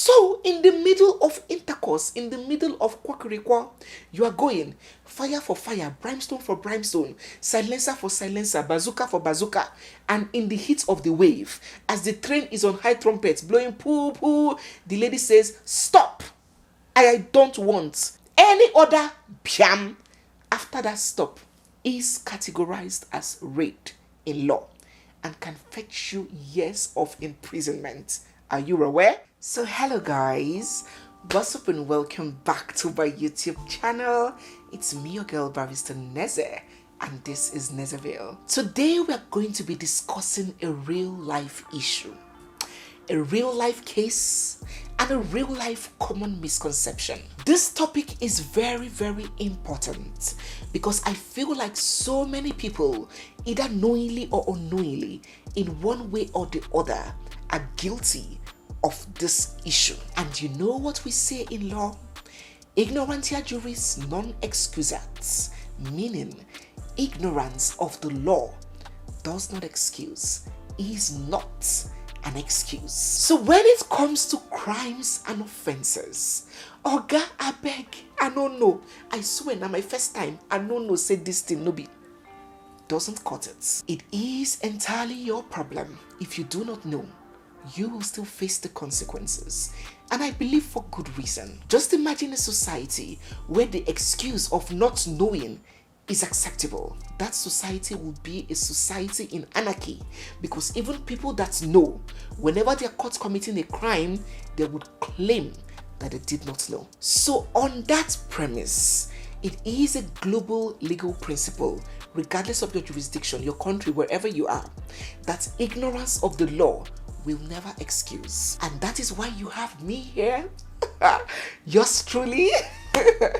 So, in the middle of intercourse, in the middle of quackery, you are going fire for fire, brimstone for brimstone, silencer for silencer, bazooka for bazooka, and in the heat of the wave, as the train is on high trumpets blowing poo poo, the lady says, "Stop! I don't want any other piam." After that stop is categorized as rape in law and can fetch you years of imprisonment. Are you aware? So hello guys, what's up and welcome back to my YouTube channel. It's me, your girl Barrister Neze, and this is Nezeville. Today we are going to be discussing a real life issue, a real life case, and a real life common misconception. This topic is very, very important because I feel like so many people, either knowingly or unknowingly, in one way or the other, are guilty of this issue. And you know what we say in law? Ignorantia juris non excusat, meaning ignorance of the law does not excuse, is not an excuse. So when it comes to crimes and offenses, Oga, I beg, I don't know. I swear now my first time, I don't know, say this thing no be. Doesn't cut it. It is entirely your problem. If you do not know, you will still face the consequences, and I believe for good reason. Just imagine a society where the excuse of not knowing is acceptable. That society will be a society in anarchy, because even people that know, whenever they are caught committing a crime, they would claim that they did not know. So on that premise, it is a global legal principle, regardless of your jurisdiction, your country, wherever you are, that ignorance of the law will never excuse. And that is why you have me here, yours truly,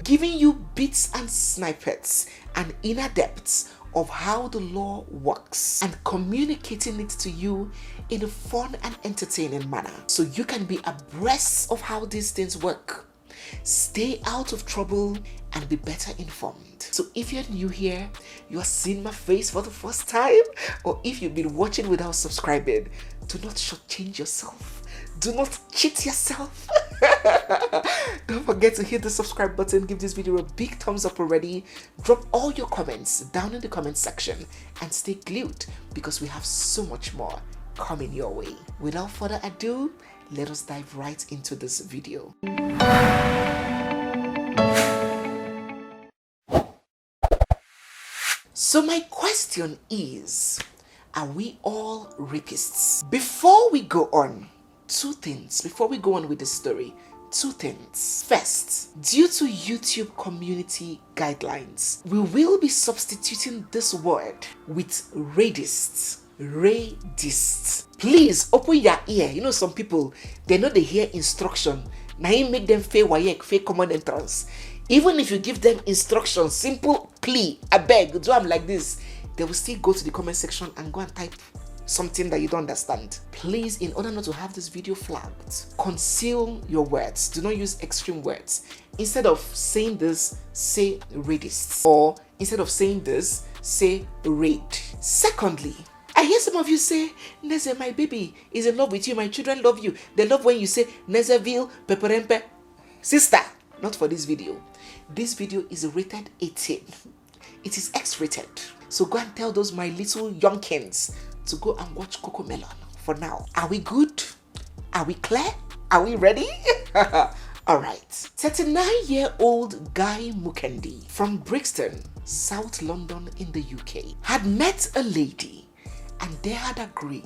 giving you bits and snippets and inner depths of how the law works and communicating it to you in a fun and entertaining manner so you can be abreast of how these things work, stay out of trouble, and be better informed. So if you're new here, you are seeing my face for the first time, or if you've been watching without subscribing, do not shortchange yourself. Do not cheat yourself. Don't forget to hit the subscribe button, give this video a big thumbs up already, drop all your comments down in the comment section, and stay glued because we have so much more coming your way. Without further ado, let us dive right into this video. So my question is, are we all rapists? Before we go on, two things. Before we go on with the story, two things. First, due to YouTube community guidelines, we will be substituting this word with radists. Radists. Please open your ear. You know, some people, they know they hear instruction. Now you make them fail WAEC, fail common entrance. Even if you give them instructions, simple plea, I beg, do them like this, they will still go to the comment section and go and type something that you don't understand. Please, in order not to have this video flagged, conceal your words. Do not use extreme words. Instead of saying this, say radists. Or instead of saying this, say raid. Secondly, I hear some of you say, Neze, my baby is in love with you. My children love you. They love when you say Nezeville, peperempe. Sister, not for this video. This video is rated 18. It is X-rated. So go and tell those my little youngkins to go and watch Coco Melon for now. Are we good? Are we clear? Are we ready? Alright. 39-year-old Guy MUKENDI from Brixton, South London in the UK, had met a lady and they had agreed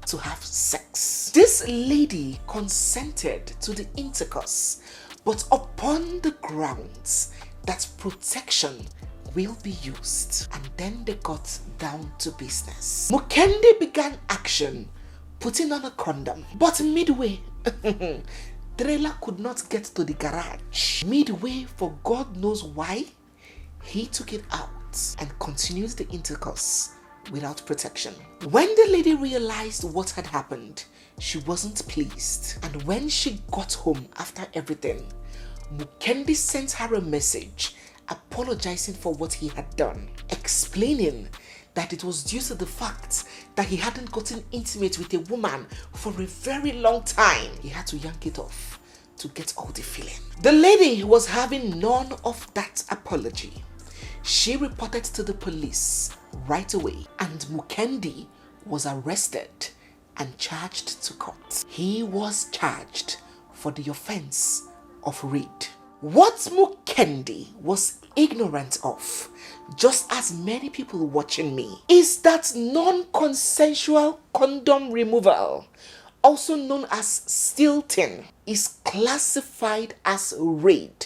to have sex. This lady consented to the intercourse, but upon the grounds that protection will be used. And then they got down to business. MUKENDI began action, putting on a condom. But midway, trailer could not get to the garage. Midway, for God knows why, he took it out and continued the intercourse without protection. When the lady realized what had happened, she wasn't pleased. And when she got home after everything, MUKENDI sent her a message apologizing for what he had done, explaining that it was due to the fact that he hadn't gotten intimate with a woman for a very long time. He had to yank it off to get all the feeling. The lady was having none of that apology. She reported to the police right away, and Mukendi was arrested and charged to court. He was charged for the offense of rape. What Mukendi was ignorant of, just as many people watching me, is that non-consensual condom removal, also known as stilting, is classified as rape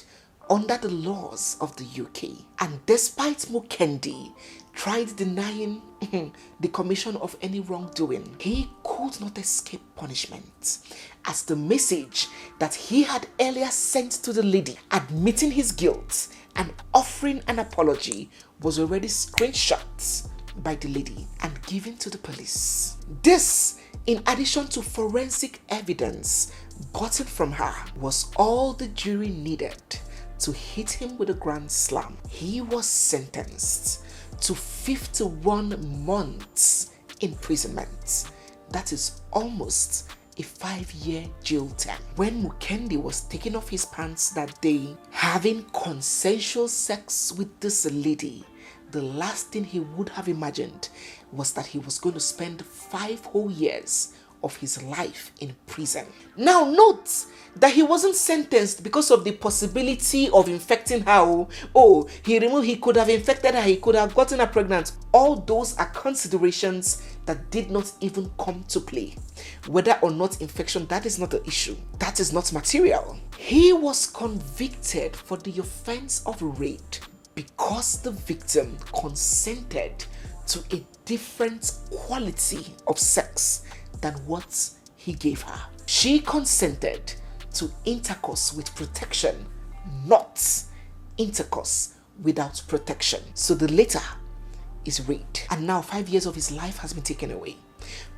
under the laws of the UK. And despite Mukendi tried denying the commission of any wrongdoing, he could not escape punishment, as the message that he had earlier sent to the lady admitting his guilt and offering an apology was already screenshot by the lady and given to the police. This, in addition to forensic evidence gotten from her, was all the jury needed to hit him with a grand slam. He was sentenced to 51 months imprisonment. That is almost a 5-year jail term. When Mukendi was taking off his pants that day, having consensual sex with this lady, the last thing he would have imagined was that he was going to spend 5 whole years of his life in prison. Now note that he wasn't sentenced because of the possibility of infecting her. Oh, he could have infected her, he could have gotten her pregnant. All those are considerations that did not even come to play. Whether or not infection, that is not the issue. That is not material. He was convicted for the offense of rape because the victim consented to a different quality of sex than what he gave her. She consented to intercourse with protection, not intercourse without protection. So the latter is rape. And now 5 years of his life has been taken away.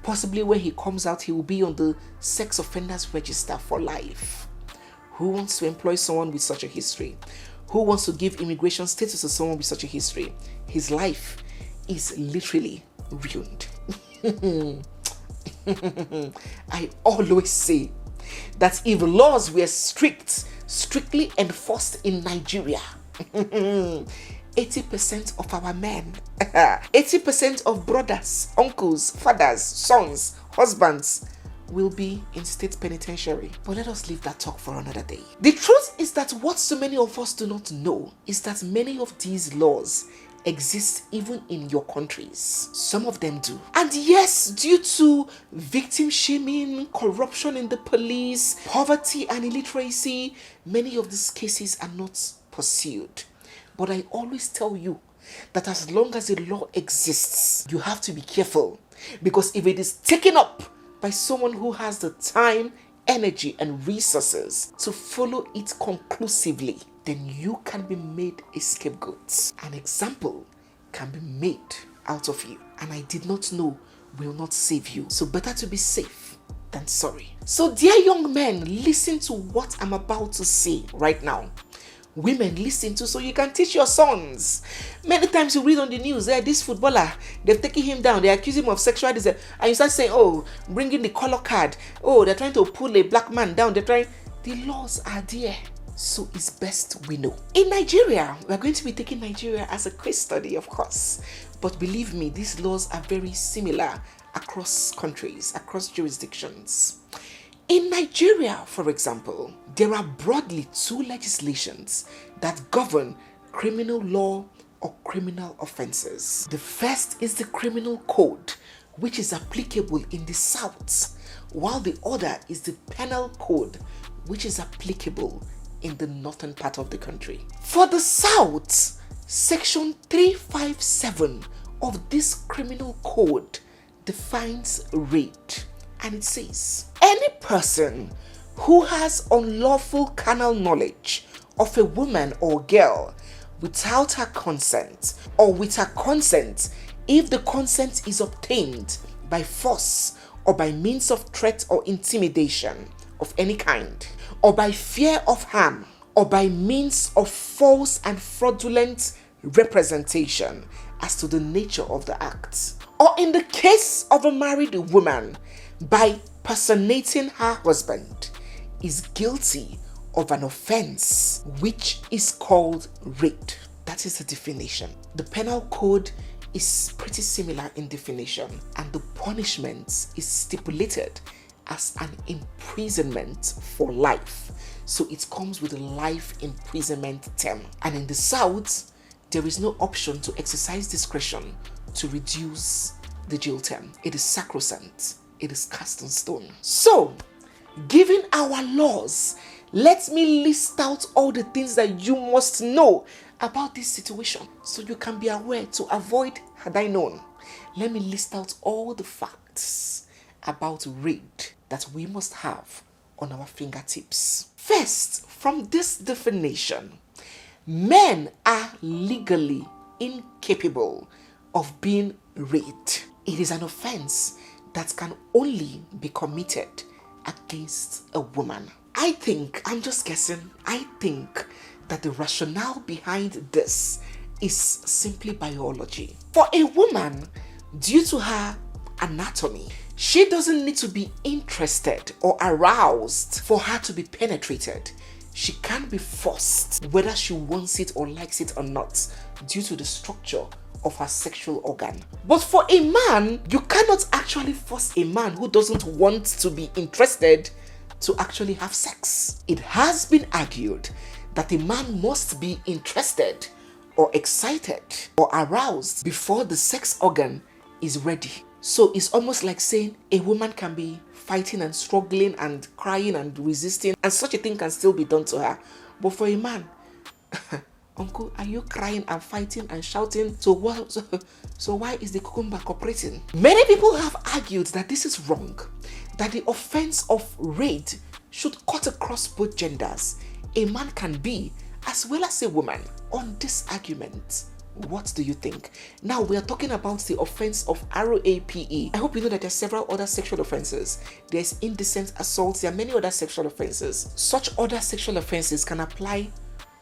Possibly when he comes out, he will be on the sex offenders register for life. Who wants to employ someone with such a history? Who wants to give immigration status to someone with such a history? His life is literally ruined. I always say that if laws were strictly enforced in Nigeria, 80% of our men, 80% of brothers, uncles, fathers, sons, husbands will be in state penitentiary. But let us leave that talk for another day. The truth is that what so many of us do not know is that many of these laws exist even in your countries. Some of them do. And yes, due to victim shaming, corruption in the police, poverty and illiteracy, many of these cases are not pursued. But I always tell you that as long as a law exists, you have to be careful, because if it is taken up by someone who has the time, energy and resources to follow it conclusively, then you can be made a scapegoat. An example can be made out of you. And I did not know will not save you. So better to be safe than sorry. So dear young men, listen to what I'm about to say right now. Women, listen to, so you can teach your sons. Many times you read on the news, this footballer, they've taken him down, they accuse him of sexual desire, and you start saying, oh, bring in the color card, oh, they're trying to pull a black man down, the laws are there. So it's best we know. In Nigeria, we're going to be taking Nigeria as a case study, of course. But believe me, these laws are very similar across countries, across jurisdictions. In Nigeria, for example, there are broadly 2 legislations that govern criminal law or criminal offenses. The first is the Criminal Code, which is applicable in the South, while the other is the Penal Code, which is applicable in the northern part of the country. For the South, Section 357 of this Criminal Code defines rape, and it says, any person who has unlawful carnal knowledge of a woman or girl without her consent, or with her consent if the consent is obtained by force or by means of threat or intimidation of any kind, or by fear of harm, or by means of false and fraudulent representation as to the nature of the act, or in the case of a married woman, by personating her husband, is guilty of an offense which is called rape. That is the definition. The penal code is pretty similar in definition, and the punishment is stipulated as an imprisonment for life. So it comes with a life imprisonment term. And in the South, there is no option to exercise discretion to reduce the jail term. It is sacrosanct. It is cast in stone. So, given our laws, let me list out all the things that you must know about this situation so you can be aware to avoid had I known. Let me list out all the facts about rape that we must have on our fingertips. First, from this definition, men are legally incapable of being raped. It is an offense that can only be committed against a woman. I'm just guessing, I think that the rationale behind this is simply biology. For a woman, due to her anatomy, she doesn't need to be interested or aroused for her to be penetrated. She can be forced, whether she wants it or likes it or not, due to the structure of her sexual organ. But for a man, you cannot actually force a man who doesn't want to be interested to actually have sex. It has been argued that a man must be interested or excited or aroused before the sex organ is ready. So it's almost like saying a woman can be fighting and struggling and crying and resisting, and such a thing can still be done to her. But for a man, uncle, are you crying and fighting and shouting? So why is the cucumber cooperating? Many people have argued that this is wrong, that the offense of rape should cut across both genders. A man can be as well as a woman. On this argument, what do you think? Now we are talking about the offense of RAPE. I hope you know that there are several other sexual offenses. There's indecent assault. There are many other sexual offenses. Such other sexual offenses can apply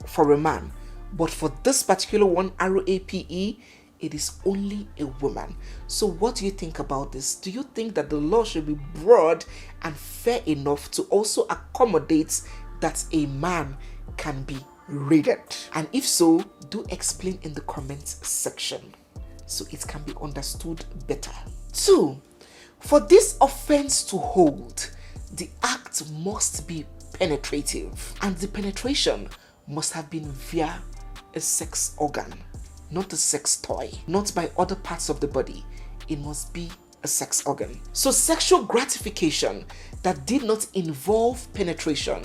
for a man, but for this particular one, RAPE, it is only a woman. So what do you think about this? Do you think that the law should be broad and fair enough to also accommodate that a man can be raided? And if so, do explain in the comments section so it can be understood better. 2, for this offense to hold, the act must be penetrative, and the penetration must have been via a sex organ, not a sex toy, not by other parts of the body. It must be a sex organ. So sexual gratification that did not involve penetration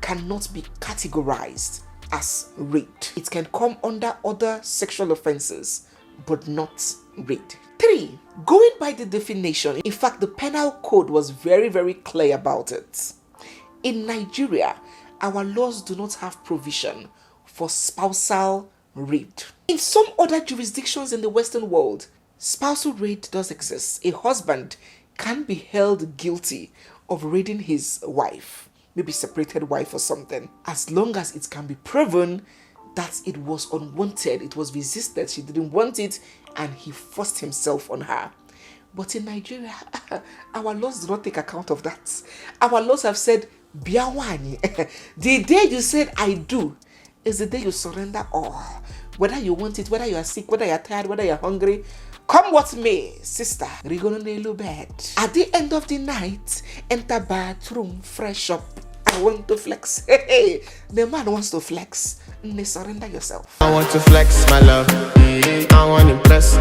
cannot be categorized as rape. It can come under other sexual offenses, but not rape. 3, going by the definition, in fact, the penal code was very, very clear about it. In Nigeria, our laws do not have provision for spousal rape. In some other jurisdictions in the Western world, spousal rape does exist. A husband can be held guilty of raiding his wife, maybe separated wife or something, as long as it can be proven that it was unwanted, it was resisted, she didn't want it, and he forced himself on her. But in Nigeria, our laws do not take account of that. Our laws have said, Biawani, the day you said I do is the day you surrender all. Whether you want it, whether you are sick, whether you are tired, whether you are hungry, come what may, sister, rigononelu bed. At the end of the night, enter bathroom, fresh up. I want to flex. Hey, the man wants to flex. They surrender yourself. I want to flex my love. I want to impress.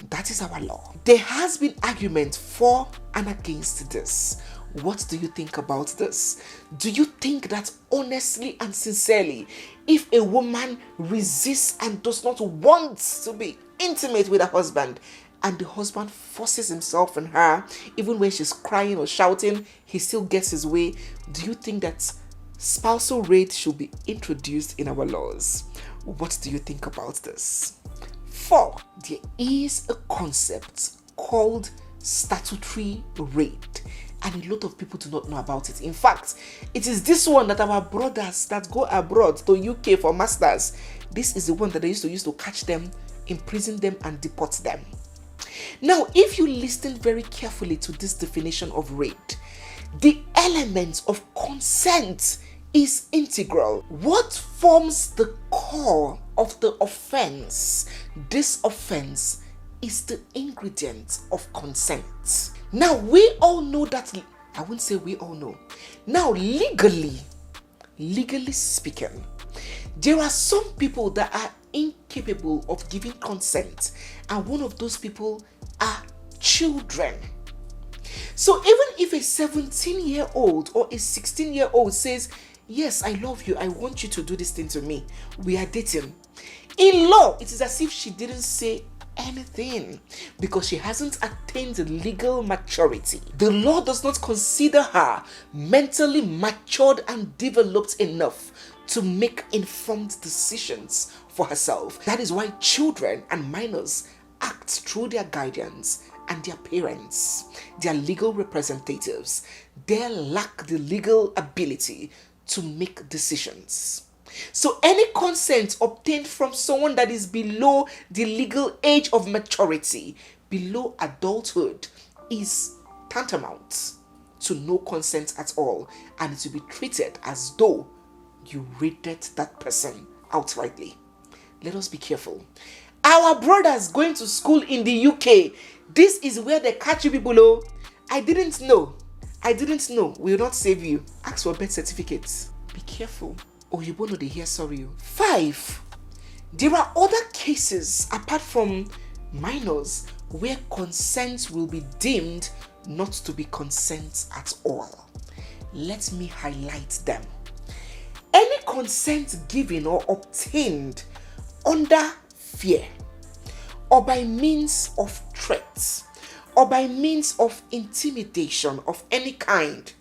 That is our law. There has been argument for and against this. What do you think about this? Do you think that honestly and sincerely, if a woman resists and does not want to be intimate with her husband, and the husband forces himself on her, even when she's crying or shouting, he still gets his way, do you think that spousal rape should be introduced in our laws? What do you think about this? 4, there is a concept called statutory rape, and a lot of people do not know about it. In fact, it is this one that our brothers that go abroad to UK for masters, this is the one that they used to catch them, imprison them, and deport them. Now, if you listen very carefully to this definition of rape, the element of consent is integral. What forms the core of the offense? This offense is the ingredient of consent. Now, we all know that, I wouldn't say we all know. Now, legally speaking, there are some people that are incapable of giving consent, and one of those people are children. So even if a 17-year-old or a 16-year-old says, yes, I love you, I want you to do this thing to me, we are dating, in law, it is as if she didn't say anything because she hasn't attained legal maturity. The law does not consider her mentally matured and developed enough to make informed decisions for herself. That is why children and minors act through their guardians and their parents, their legal representatives. They lack the legal ability to make decisions. So any consent obtained from someone that is below the legal age of maturity, below adulthood, is tantamount to no consent at all, and it will be treated as though you raided that person outrightly. Let us be careful. Our brothers going to school in the UK, this is where they catch you people. Oh, I didn't know. We will not save you. Ask for birth certificates. Be careful. Or you won't know they hear sorry. 5. There are other cases apart from minors where consent will be deemed not to be consent at all. Let me highlight them. Any consent given or obtained under fear, or by means of threats, or by means of intimidation of any kind,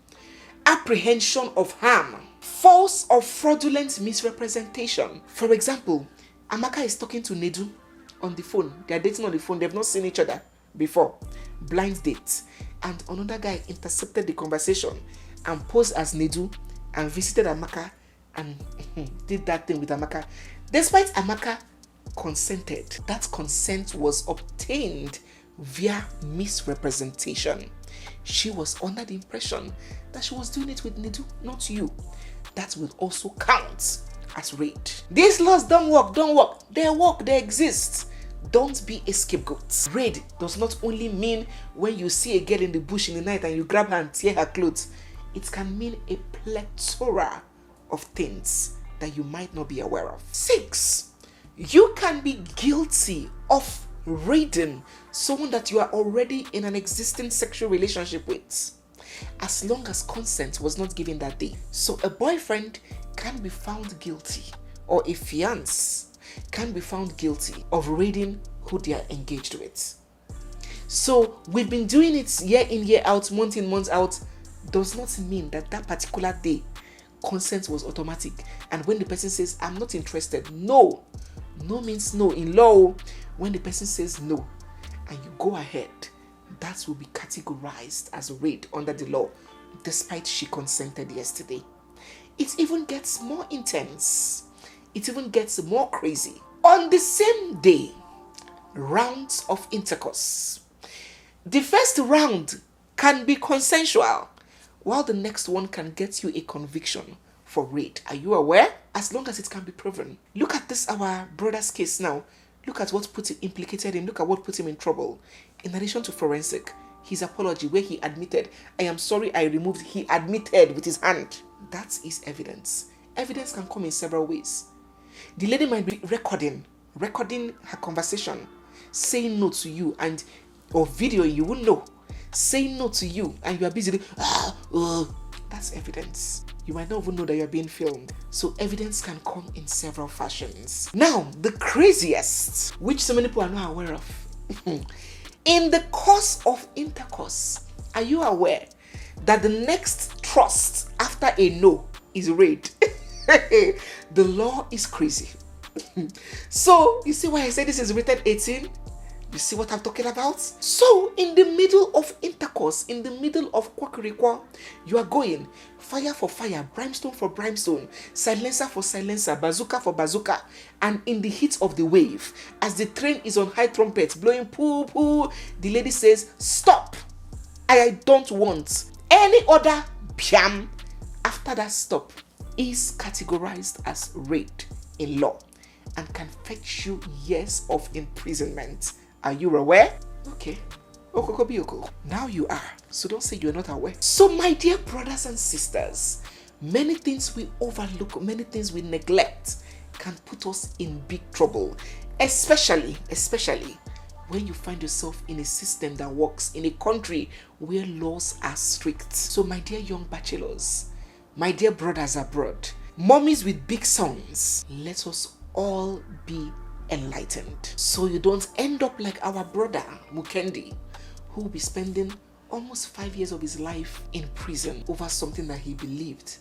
apprehension of harm, false or fraudulent misrepresentation. For example, Amaka is talking to Nedu on the phone. They are dating on the phone. They've not seen each other before. Blind date. And another guy intercepted the conversation and posed as Nedu and visited Amaka and did that thing with Amaka. Despite Amaka consented, that consent was obtained via misrepresentation. She was under the impression that she was doing it with Nedu, not you. That will also count as rape. These laws don't work. They work, they exist. Don't be a scapegoat. Rape does not only mean when you see a girl in the bush in the night and you grab her and tear her clothes. It can mean a plethora of things that you might not be aware of. 6. You can be guilty of raiding someone that you are already in an existing sexual relationship with, as long as consent was not given that day. So a boyfriend can be found guilty, or a fiancé can be found guilty of raiding who they are engaged with. So we've been doing it year in, year out, month in, month out, does not mean that that particular day consent was automatic. And when the person says, I'm not interested, no means no. In law, when the person says no and you go ahead, that will be categorized as rape under the law, despite she consented yesterday. It even gets more intense. It even gets more crazy. On the same day, rounds of intercourse. The first round can be consensual, while the next one can get you a conviction for rape. Are you aware? As long as it can be proven. Look at this, our brother's case now. Look at what put him implicated in. Look at what put him in trouble. In addition to forensic, his apology where he admitted, I am sorry I removed, he admitted with his hand. That is evidence. Evidence can come in several ways. The lady might be recording her conversation, saying no to you, and or video you wouldn't know, saying no to you, and you are busy. That's evidence. You might not even know that you're being filmed. So evidence can come in several fashions. Now, the craziest, which so many people are not aware of. In the course of intercourse, are you aware that the next thrust after a no is rape? The law is crazy. So, you see why I say this is rated 18? You see what I'm talking about? So, in the middle of intercourse, in the middle of quackery-qua, you are going fire for fire, brimstone for brimstone, silencer for silencer, bazooka for bazooka, and in the heat of the wave, as the train is on high trumpet, blowing poo poo, the lady says, stop! I don't want any other piam. After that stop, is categorized as rape in law and can fetch you years of imprisonment. Are you aware? Okay. Okokobioko. Now you are. So don't say you're not aware. So my dear brothers and sisters, many things we overlook, many things we neglect can put us in big trouble. Especially when you find yourself in a system that works in a country where laws are strict. So my dear young bachelors, my dear brothers abroad, mommies with big sons, let us all be enlightened, so you don't end up like our brother Mukendi, who will be spending almost 5 years of his life in prison over something that he believed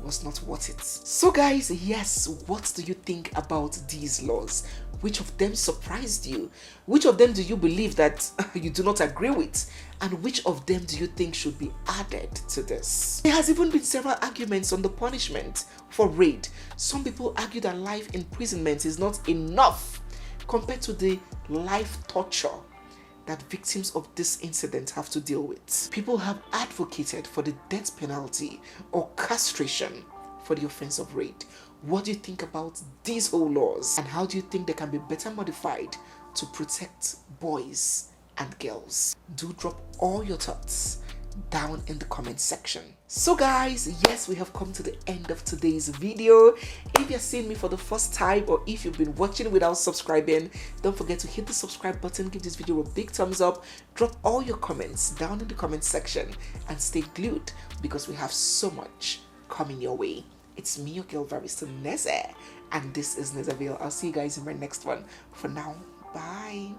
was not worth it. So guys, yes, what do you think about these laws? Which of them surprised you? Which of them do you believe that you do not agree with? And which of them do you think should be added to this? There has even been several arguments on the punishment for rape. Some people argue that life imprisonment is not enough compared to the life torture that victims of this incident have to deal with. People have advocated for the death penalty or castration for the offense of rape. What do you think about these whole laws, and how do you think they can be better modified to protect boys and girls? Do drop all your thoughts down in the comment section. So guys, yes, we have come to the end of today's video. If you're seeing me for the first time, or if you've been watching without subscribing, don't forget to hit the subscribe button, give this video a big thumbs up, drop all your comments down in the comment section, and stay glued because we have so much coming your way. It's me, your girl Barrister Neze, and this is Nezeville. I'll see you guys in my next one. For now, bye.